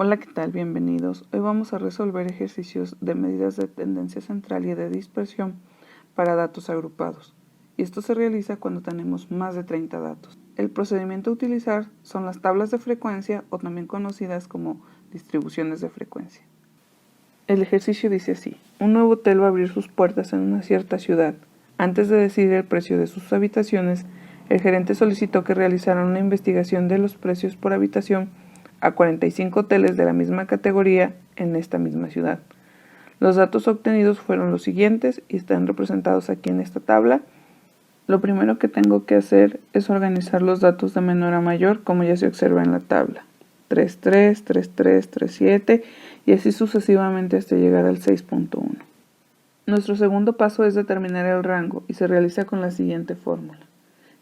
Hola, ¿qué tal? Bienvenidos. Hoy vamos a resolver ejercicios de medidas de tendencia central y de dispersión para datos agrupados. Y esto se realiza cuando tenemos más de 30 datos. El procedimiento a utilizar son las tablas de frecuencia o también conocidas como distribuciones de frecuencia. El ejercicio dice así: un nuevo hotel va a abrir sus puertas en una cierta ciudad. Antes de decidir el precio de sus habitaciones, el gerente solicitó que realizaran una investigación de los precios por habitación a 45 hoteles de la misma categoría en esta misma ciudad. Los datos obtenidos fueron los siguientes y están representados aquí en esta tabla. Lo primero que tengo que hacer es organizar los datos de menor a mayor, como ya se observa en la tabla. 3.3, 3.3, 3.7 y así sucesivamente hasta llegar al 6.1. Nuestro segundo paso es determinar el rango y se realiza con la siguiente fórmula,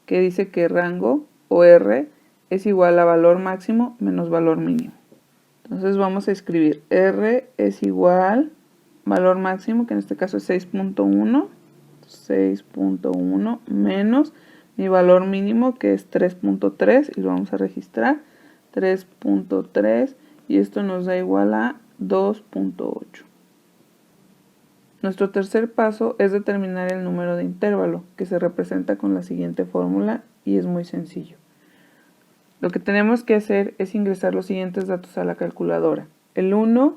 que dice que rango o R es igual a valor máximo menos valor mínimo. Entonces vamos a escribir R es igual valor máximo, que en este caso es 6.1 menos mi valor mínimo, que es 3.3, y lo vamos a registrar 3.3, y esto nos da igual a 2.8. Nuestro tercer paso es determinar el número de intervalo, que se representa con la siguiente fórmula y es muy sencillo. Lo que tenemos que hacer es ingresar los siguientes datos a la calculadora. El 1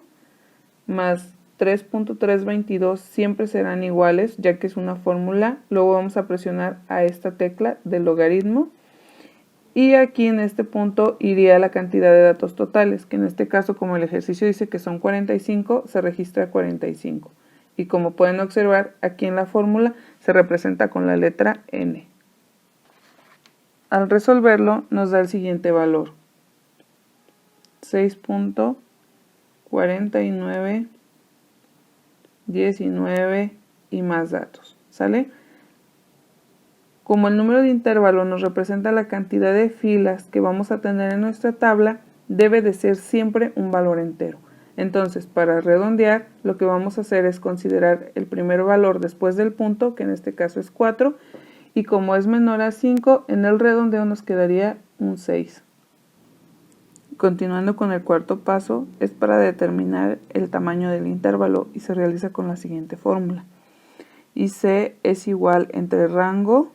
más 3.322 siempre serán iguales, ya que es una fórmula. Luego vamos a presionar a esta tecla del logaritmo. Y aquí en este punto iría la cantidad de datos totales, que en este caso, como el ejercicio dice que son 45, se registra 45. Y como pueden observar, aquí en la fórmula se representa con la letra N. Al resolverlo nos da el siguiente valor: 6.4919 y más datos, ¿sale? Como el número de intervalo nos representa la cantidad de filas que vamos a tener en nuestra tabla, debe de ser siempre un valor entero. Entonces, para redondear, lo que vamos a hacer es considerar el primer valor después del punto, que en este caso es 4, y como es menor a 5, en el redondeo nos quedaría un 6. Continuando con el cuarto paso, es para determinar el tamaño del intervalo y se realiza con la siguiente fórmula. IC es igual entre rango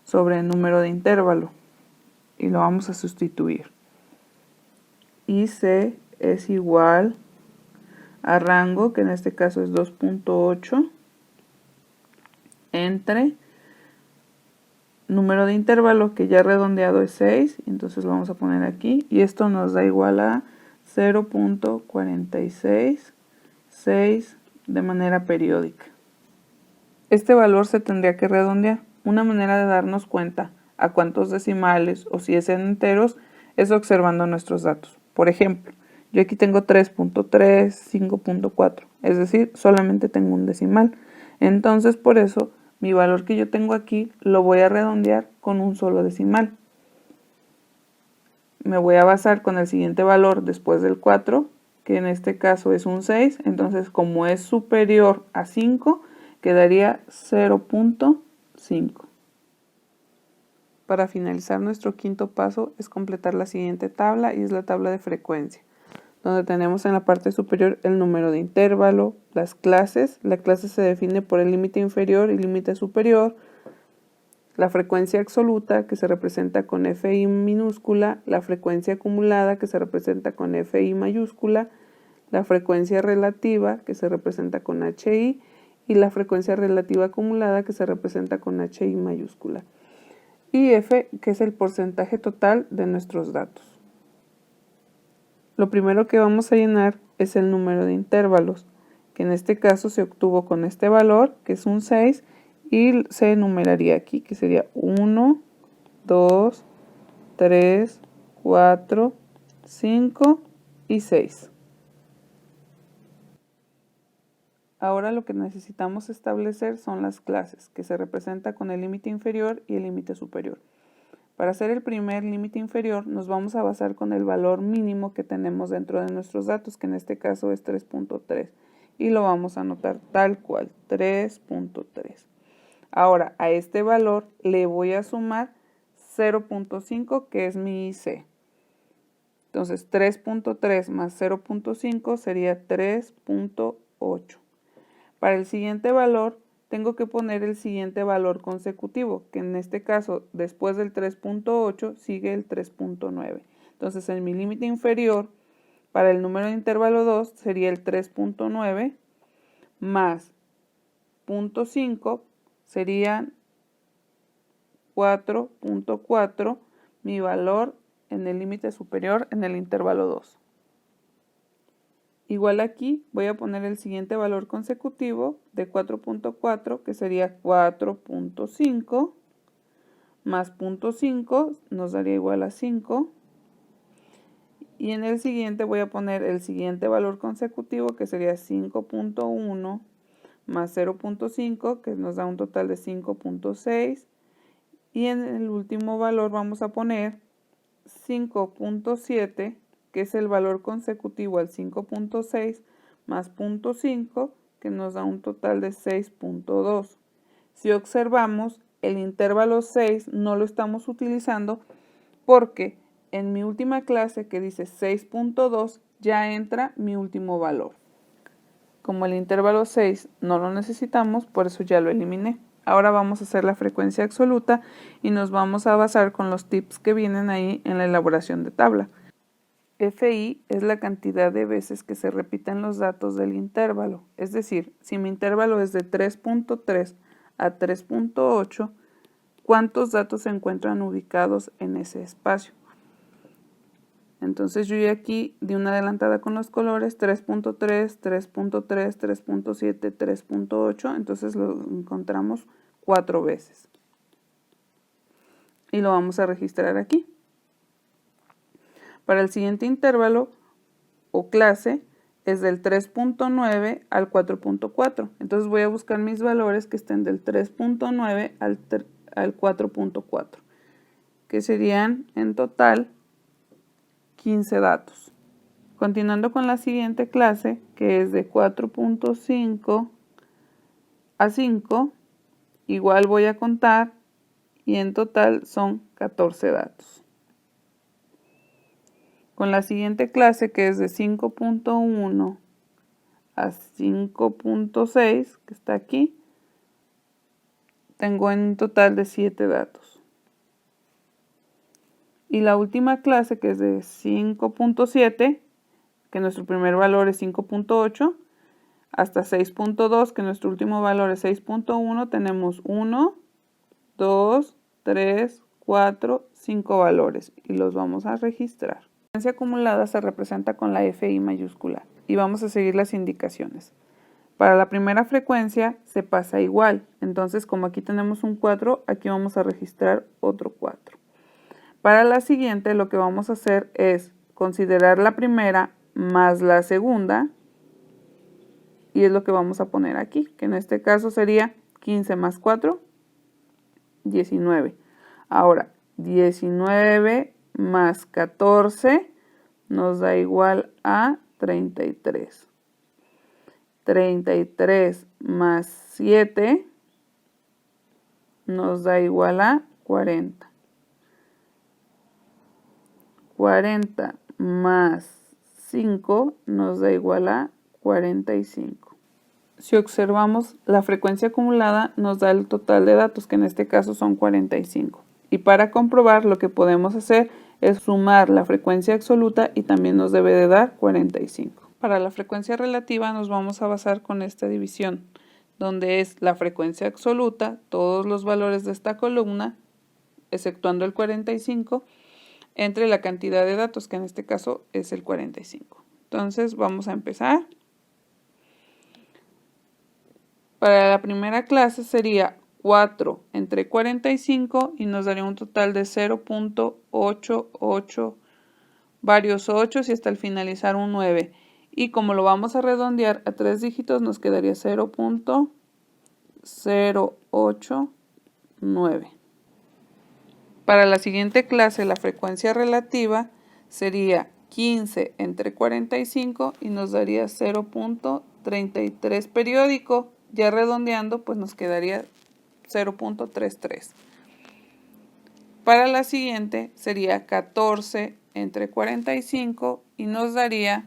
sobre el número de intervalo, y lo vamos a sustituir. IC es igual a rango, que en este caso es 2.8, entre número de intervalo, que ya redondeado es 6, entonces lo vamos a poner aquí, y esto nos da igual a 0.466 de manera periódica. Este valor se tendría que redondear. Una manera de darnos cuenta a cuántos decimales o si es en enteros es observando nuestros datos. Por ejemplo, yo aquí tengo 3.3, 5.4, es decir, solamente tengo un decimal. Entonces, por eso, mi valor que yo tengo aquí lo voy a redondear con un solo decimal. Me voy a basar con el siguiente valor después del 4, que en este caso es un 6. Entonces, como es superior a 5, quedaría 0.5. Para finalizar, nuestro quinto paso es completar la siguiente tabla, y es la tabla de frecuencia, donde tenemos en la parte superior el número de intervalo, las clases. La clase se define por el límite inferior y límite superior, la frecuencia absoluta, que se representa con FI minúscula, la frecuencia acumulada, que se representa con FI mayúscula, la frecuencia relativa, que se representa con HI, y la frecuencia relativa acumulada, que se representa con HI mayúscula, y F, que es el porcentaje total de nuestros datos. Lo primero que vamos a llenar es el número de intervalos, que en este caso se obtuvo con este valor, que es un 6, y se enumeraría aquí, que sería 1, 2, 3, 4, 5 y 6. Ahora lo que necesitamos establecer son las clases, que se representa con el límite inferior y el límite superior. Para hacer el primer límite inferior nos vamos a basar con el valor mínimo que tenemos dentro de nuestros datos, que en este caso es 3.3, y lo vamos a anotar tal cual, 3.3. Ahora a este valor le voy a sumar 0.5, que es mi IC. Entonces 3.3 más 0.5 sería 3.8. Para el siguiente valor tengo que poner el siguiente valor consecutivo, que en este caso después del 3.8 sigue el 3.9. Entonces en mi límite inferior para el número de intervalo 2 sería el 3.9 más 0.5 serían 4.4, mi valor en el límite superior en el intervalo 2. Igual aquí voy a poner el siguiente valor consecutivo de 4.4, que sería 4.5 más 0.5 nos daría igual a 5. Y en el siguiente voy a poner el siguiente valor consecutivo, que sería 5.1 más 0.5, que nos da un total de 5.6. Y en el último valor vamos a poner 5.7, que es el valor consecutivo al 5.6 más 0.5, que nos da un total de 6.2. Si observamos, el intervalo 6 no lo estamos utilizando porque en mi última clase que dice 6.2 ya entra mi último valor. Como el intervalo 6 no lo necesitamos, por eso ya lo eliminé. Ahora vamos a hacer la frecuencia absoluta y nos vamos a basar con los tips que vienen ahí en la elaboración de tabla. FI es la cantidad de veces que se repiten los datos del intervalo. Es decir, si mi intervalo es de 3.3 a 3.8, ¿cuántos datos se encuentran ubicados en ese espacio? Entonces yo ya aquí di una adelantada con los colores, 3.3, 3.3, 3.7, 3.8, entonces lo encontramos 4 veces. Y lo vamos a registrar aquí. Para el siguiente intervalo o clase es del 3.9 al 4.4. Entonces voy a buscar mis valores que estén del 3.9 al 4.4, que serían en total 15 datos. Continuando con la siguiente clase, que es de 4.5 a 5, igual voy a contar y en total son 14 datos. Con la siguiente clase, que es de 5.1 a 5.6, que está aquí, tengo en un total de 7 datos. Y la última clase, que es de 5.7, que nuestro primer valor es 5.8, hasta 6.2, que nuestro último valor es 6.1, tenemos 1, 2, 3, 4, 5 valores y los vamos a registrar. La frecuencia acumulada se representa con la FI mayúscula y vamos a seguir las indicaciones. Para la primera frecuencia se pasa igual, entonces como aquí tenemos un 4, aquí vamos a registrar otro 4. Para la siguiente lo que vamos a hacer es considerar la primera más la segunda, y es lo que vamos a poner aquí, que en este caso sería 15 más 4, 19. Ahora, 19 más 14 nos da igual a 33. 33 más 7 nos da igual a 40. 40 más 5 nos da igual a 45. Si observamos, la frecuencia acumulada nos da el total de datos, que en este caso son 45. Y para comprobar, lo que podemos hacer es sumar la frecuencia absoluta y también nos debe de dar 45. Para la frecuencia relativa nos vamos a basar con esta división, donde es la frecuencia absoluta, todos los valores de esta columna, exceptuando el 45, entre la cantidad de datos, que en este caso es el 45. Entonces vamos a empezar. Para la primera clase sería 4 entre 45 y nos daría un total de 0.88, varios 8 y hasta el finalizar un 9. Y como lo vamos a redondear a 3 dígitos nos quedaría 0.089. Para la siguiente clase la frecuencia relativa sería 15 entre 45 y nos daría 0.33 periódico. Ya redondeando pues nos quedaría 0.33. Para la siguiente sería 14 entre 45 y nos daría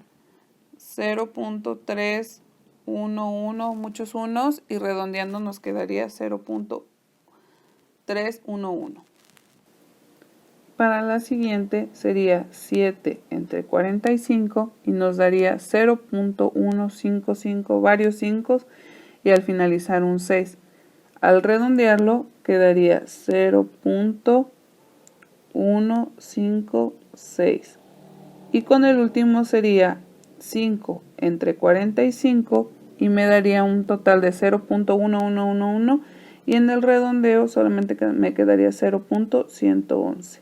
0.311, muchos unos, y redondeando nos quedaría 0.311. Para la siguiente sería 7 entre 45 y nos daría 0.155, varios 5 y al finalizar un 6. Al redondearlo quedaría 0.156. Y con el último sería 5 entre 45 y me daría un total de 0.1111 y en el redondeo solamente me quedaría 0.111.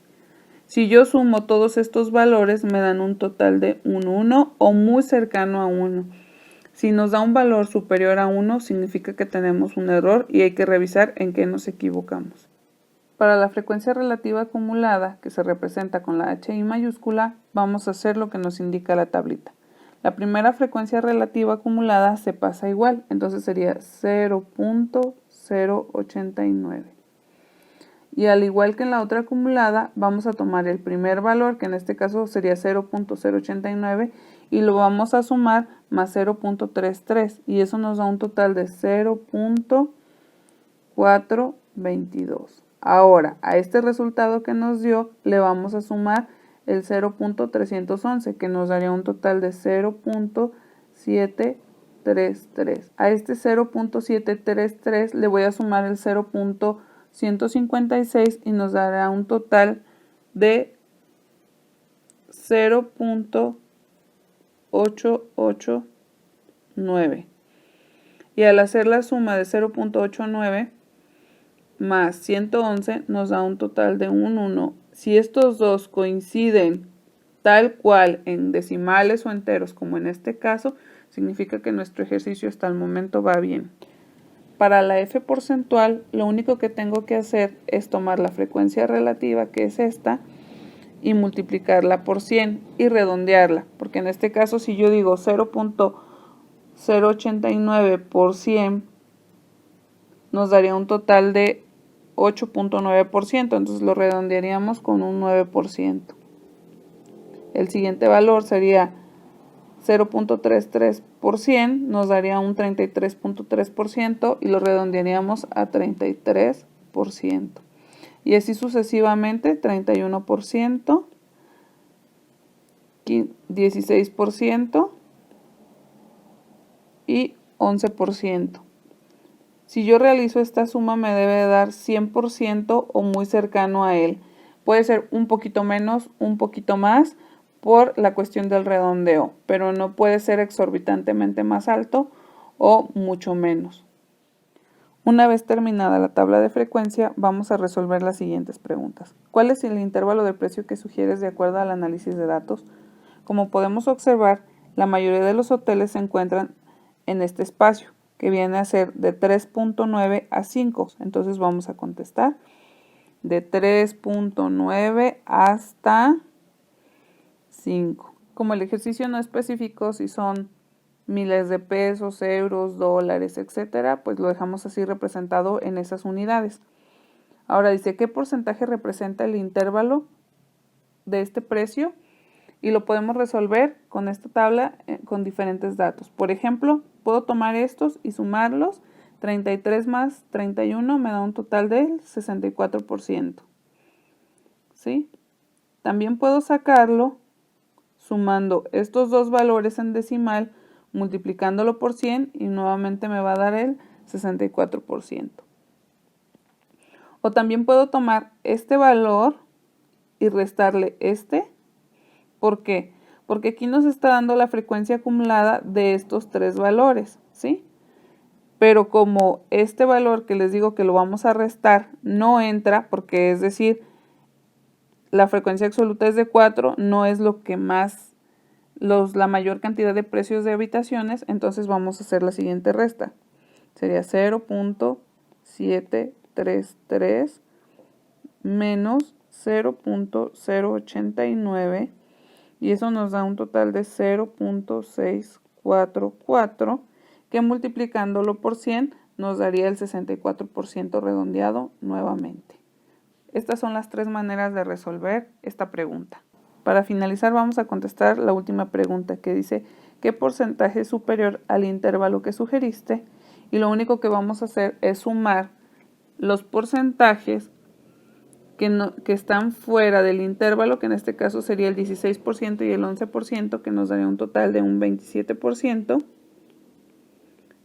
Si yo sumo todos estos valores me dan un total de 1 o muy cercano a 1. Si nos da un valor superior a 1 significa que tenemos un error y hay que revisar en qué nos equivocamos. Para la frecuencia relativa acumulada, que se representa con la HI mayúscula, vamos a hacer lo que nos indica la tablita. La primera frecuencia relativa acumulada se pasa igual, entonces sería 0.089. Y al igual que en la otra acumulada, vamos a tomar el primer valor, que en este caso sería 0.089, y lo vamos a sumar más 0.33, y eso nos da un total de 0.422. Ahora, a este resultado que nos dio, le vamos a sumar el 0.311, que nos daría un total de 0.733. A este 0.733 le voy a sumar el 0.156 y nos dará un total de 0.889. Y al hacer la suma de 0.89 más 111 nos da un total de un 1. Si estos dos coinciden tal cual en decimales o enteros, como en este caso, significa que nuestro ejercicio hasta el momento va bien. Para la F porcentual, lo único que tengo que hacer es tomar la frecuencia relativa, que es esta, y multiplicarla por 100 y redondearla, porque en este caso si yo digo 0.089 por 100, nos daría un total de 8.9%, entonces lo redondearíamos con un 9%. El siguiente valor sería 0.33 por 100, nos daría un 33.3% y lo redondearíamos a 33%. Y así sucesivamente, 31%, 16% y 11%. Si yo realizo esta suma me debe dar 100% o muy cercano a él. Puede ser un poquito menos, un poquito más por la cuestión del redondeo, pero no puede ser exorbitantemente más alto o mucho menos. Una vez terminada la tabla de frecuencia, vamos a resolver las siguientes preguntas. ¿Cuál es el intervalo de precio que sugieres de acuerdo al análisis de datos? Como podemos observar, la mayoría de los hoteles se encuentran en este espacio, que viene a ser de 3.9 a 5. Entonces vamos a contestar de 3.9 hasta 5. Como el ejercicio no especificó si son miles de pesos, euros, dólares, etcétera, pues lo dejamos así representado en esas unidades. Ahora dice, ¿qué porcentaje representa el intervalo de este precio? Y lo podemos resolver con esta tabla con diferentes datos. Por ejemplo, puedo tomar estos y sumarlos. 33 más 31 me da un total del 64%. ¿Sí? También puedo sacarlo sumando estos dos valores en decimal, multiplicándolo por 100 y nuevamente me va a dar el 64%. O también puedo tomar este valor y restarle este. ¿Por qué? Porque aquí nos está dando la frecuencia acumulada de estos tres valores, ¿sí? Pero como este valor que les digo que lo vamos a restar no entra, porque es decir, la frecuencia absoluta es de 4, no es lo que más, la mayor cantidad de precios de habitaciones, entonces vamos a hacer la siguiente resta. Sería 0.733 menos 0.089 y eso nos da un total de 0.644 que multiplicándolo por 100 nos daría el 64% redondeado nuevamente. Estas son las 3 maneras de resolver esta pregunta. Para finalizar vamos a contestar la última pregunta que dice ¿qué porcentaje es superior al intervalo que sugeriste? Y lo único que vamos a hacer es sumar los porcentajes que están fuera del intervalo, que en este caso sería el 16% y el 11%, que nos daría un total de un 27%.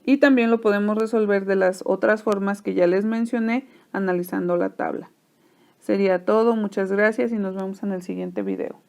Y también lo podemos resolver de las otras formas que ya les mencioné, analizando la tabla. Sería todo, muchas gracias y nos vemos en el siguiente video.